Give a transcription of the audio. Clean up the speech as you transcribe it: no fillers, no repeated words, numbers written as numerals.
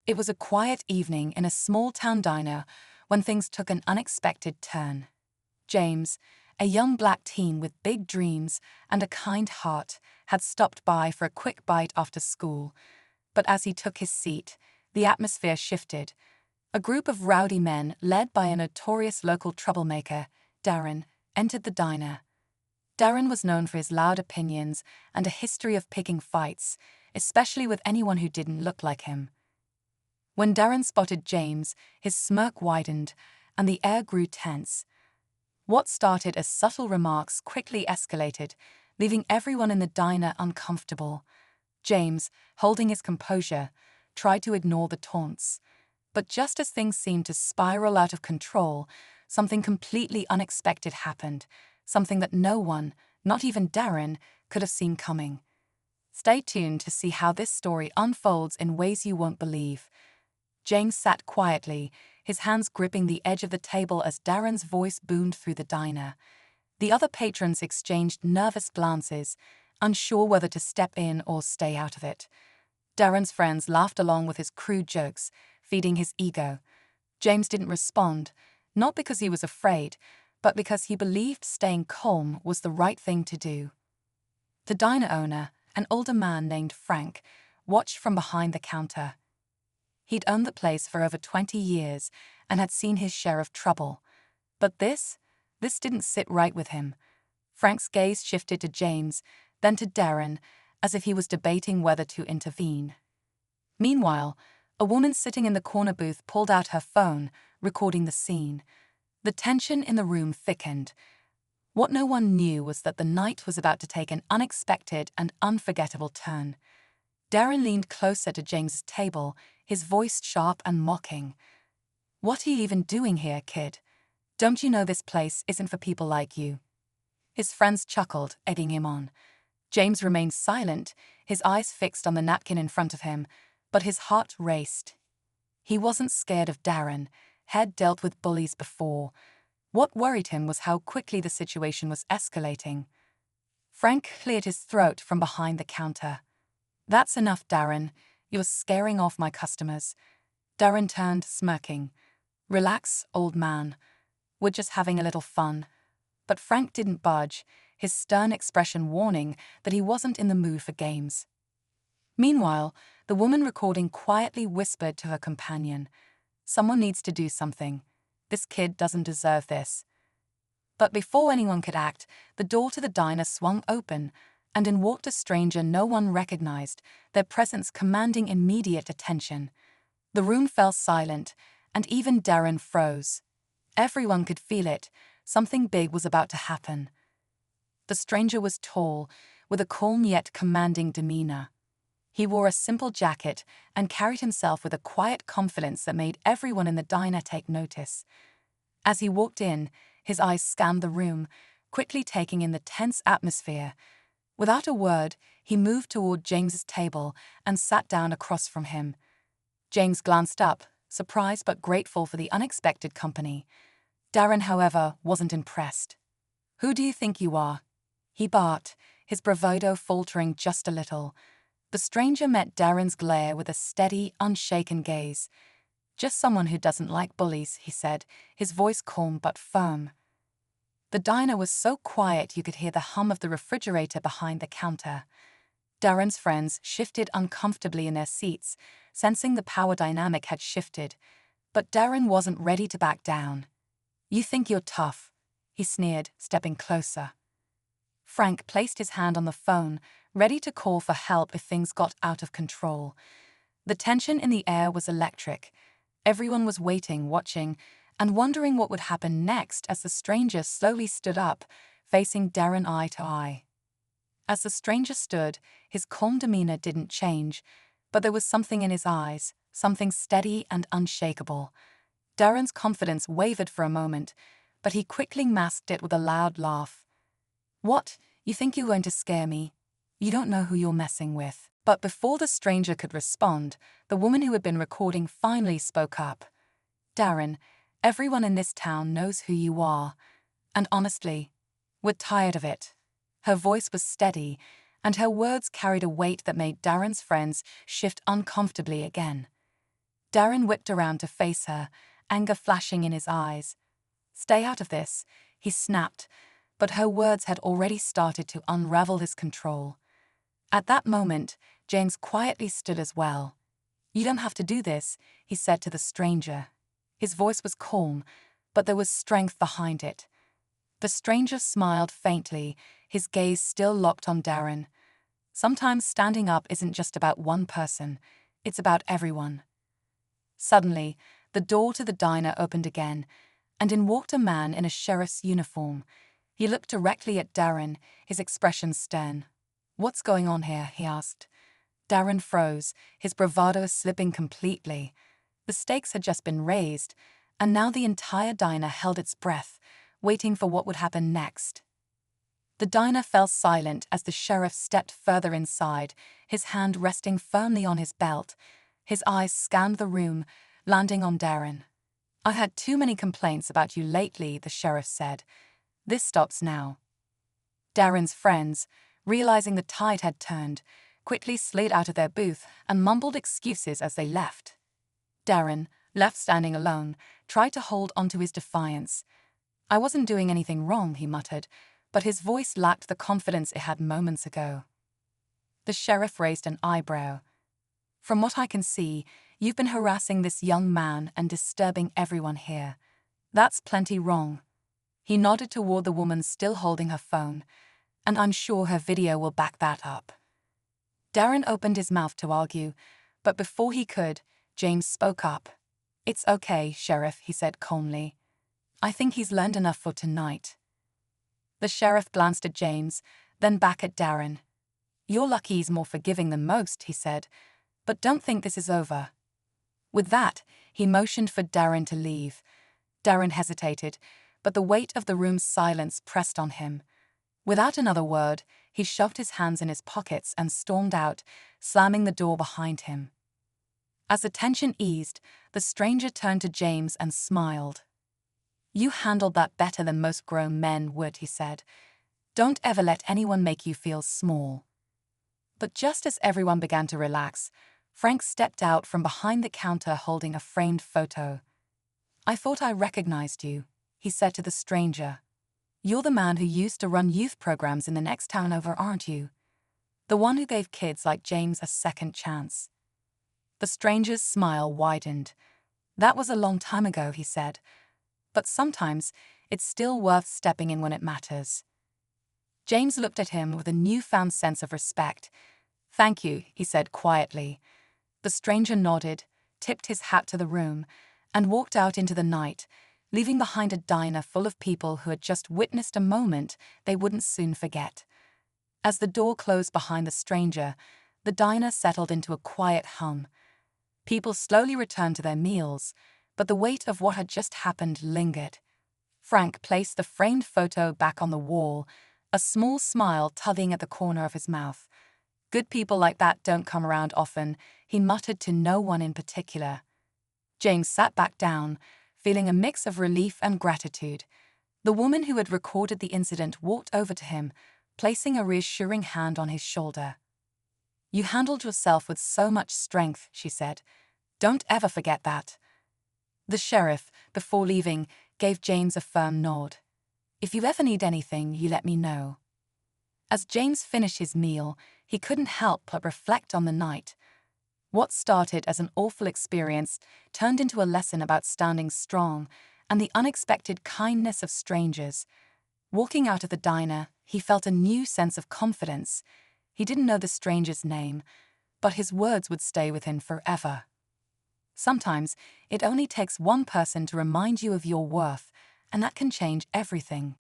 It was a quiet evening in a small-town diner when things took an unexpected turn. James, a young black teen with big dreams and a kind heart, had stopped by for a quick bite after school. But as he took his seat, the atmosphere shifted. A group of rowdy men, led by a notorious local troublemaker, Darren, entered the diner. Darren was known for his loud opinions and a history of picking fights, especially with anyone who didn't look like him. When Darren spotted James, his smirk widened, and the air grew tense. What started as subtle remarks quickly escalated, leaving everyone in the diner uncomfortable. James, holding his composure, tried to ignore the taunts. But just as things seemed to spiral out of control, something completely unexpected happened, something that no one, not even Darren, could have seen coming. Stay tuned to see how this story unfolds in ways you won't believe. James sat quietly, his hands gripping the edge of the table as Darren's voice boomed through the diner. The other patrons exchanged nervous glances, unsure whether to step in or stay out of it. Darren's friends laughed along with his crude jokes, feeding his ego. James didn't respond, not because he was afraid, but because he believed staying calm was the right thing to do. The diner owner, an older man named Frank, watched from behind the counter. He'd owned the place for over 20 years and had seen his share of trouble. But this didn't sit right with him. Frank's gaze shifted to James, then to Darren, as if he was debating whether to intervene. Meanwhile, a woman sitting in the corner booth pulled out her phone, recording the scene. The tension in the room thickened. What no one knew was that the night was about to take an unexpected and unforgettable turn. Darren leaned closer to James's table, his voice sharp and mocking. "What are you even doing here, kid? Don't you know this place isn't for people like you?" His friends chuckled, egging him on. James remained silent, his eyes fixed on the napkin in front of him, but his heart raced. He wasn't scared of Darren, had dealt with bullies before. What worried him was how quickly the situation was escalating. Frank cleared his throat from behind the counter. "That's enough, Darren. You're scaring off my customers." Darren turned, smirking. "Relax, old man. We're just having a little fun." But Frank didn't budge, his stern expression warning that he wasn't in the mood for games. Meanwhile, the woman recording quietly whispered to her companion, "Someone needs to do something. This kid doesn't deserve this." But before anyone could act, the door to the diner swung open, and in walked a stranger no one recognized, their presence commanding immediate attention. The room fell silent, and even Darren froze. Everyone could feel it. Something big was about to happen. The stranger was tall, with a calm yet commanding demeanor. He wore a simple jacket and carried himself with a quiet confidence that made everyone in the diner take notice. As he walked in, his eyes scanned the room, quickly taking in the tense atmosphere. Without a word, he moved toward James's table and sat down across from him. James glanced up, surprised but grateful for the unexpected company. Darren, however, wasn't impressed. "Who do you think you are?" he barked, his bravado faltering just a little. The stranger met Darren's glare with a steady, unshaken gaze. "Just someone who doesn't like bullies," he said, his voice calm but firm. The diner was so quiet you could hear the hum of the refrigerator behind the counter. Darren's friends shifted uncomfortably in their seats, sensing the power dynamic had shifted. But Darren wasn't ready to back down. "You think you're tough," he sneered, stepping closer. Frank placed his hand on the phone, ready to call for help if things got out of control. The tension in the air was electric. Everyone was waiting, watching, and wondering what would happen next as the stranger slowly stood up, facing Darren eye to eye. As the stranger stood, his calm demeanor didn't change, but there was something in his eyes, something steady and unshakable. Darren's confidence wavered for a moment, but he quickly masked it with a loud laugh. "What? You think you're going to scare me? You don't know who you're messing with." But before the stranger could respond, the woman who had been recording finally spoke up. "Darren, everyone in this town knows who you are. And honestly, we're tired of it." Her voice was steady, and her words carried a weight that made Darren's friends shift uncomfortably again. Darren whipped around to face her, anger flashing in his eyes. "Stay out of this," he snapped, but her words had already started to unravel his control. At that moment, James quietly stood as well. "You don't have to do this," he said to the stranger. His voice was calm, but there was strength behind it. The stranger smiled faintly, his gaze still locked on Darren. Sometimes standing up isn't just about one person, it's about everyone. Suddenly, the door to the diner opened again, and in walked a man in a sheriff's uniform. He looked directly at Darren, his expression stern. "What's going on here?" he asked. Darren froze, his bravado slipping completely. The stakes had just been raised, and now the entire diner held its breath, waiting for what would happen next. The diner fell silent as the sheriff stepped further inside, his hand resting firmly on his belt. His eyes scanned the room, landing on Darren. "I had too many complaints about you lately," the sheriff said. "This stops now." Darren's friends, realizing the tide had turned, quickly slid out of their booth and mumbled excuses as they left. Darren, left standing alone, tried to hold onto his defiance. "I wasn't doing anything wrong," he muttered, but his voice lacked the confidence it had moments ago. The sheriff raised an eyebrow. "From what I can see, you've been harassing this young man and disturbing everyone here. That's plenty wrong." He nodded toward the woman still holding her phone. "And I'm sure her video will back that up." Darren opened his mouth to argue, but before he could, James spoke up. "It's okay, Sheriff," he said calmly. "I think he's learned enough for tonight." The sheriff glanced at James, then back at Darren. "You're lucky he's more forgiving than most," he said, "but don't think this is over." With that, he motioned for Darren to leave. Darren hesitated, but the weight of the room's silence pressed on him. Without another word, he shoved his hands in his pockets and stormed out, slamming the door behind him. As the tension eased, the stranger turned to James and smiled. "You handled that better than most grown men would," he said. "Don't ever let anyone make you feel small." But just as everyone began to relax, Frank stepped out from behind the counter holding a framed photo. "I thought I recognized you," he said to the stranger. "You're the man who used to run youth programs in the next town over, aren't you? The one who gave kids like James a second chance." The stranger's smile widened. "That was a long time ago," he said. "But sometimes it's still worth stepping in when it matters." James looked at him with a newfound sense of respect. "Thank you," he said quietly. The stranger nodded, tipped his hat to the room, and walked out into the night, leaving behind a diner full of people who had just witnessed a moment they wouldn't soon forget. As the door closed behind the stranger, the diner settled into a quiet hum. People slowly returned to their meals, but the weight of what had just happened lingered. Frank placed the framed photo back on the wall, a small smile tugging at the corner of his mouth. "Good people like that don't come around often," he muttered to no one in particular. James sat back down, feeling a mix of relief and gratitude. The woman who had recorded the incident walked over to him, placing a reassuring hand on his shoulder. "You handled yourself with so much strength," she said. "Don't ever forget that." The sheriff, before leaving, gave James a firm nod. "If you ever need anything, you let me know." As James finished his meal, he couldn't help but reflect on the night. What started as an awful experience turned into a lesson about standing strong and the unexpected kindness of strangers. Walking out of the diner, he felt a new sense of confidence. He didn't know the stranger's name, but his words would stay with him forever. Sometimes it only takes one person to remind you of your worth, and that can change everything.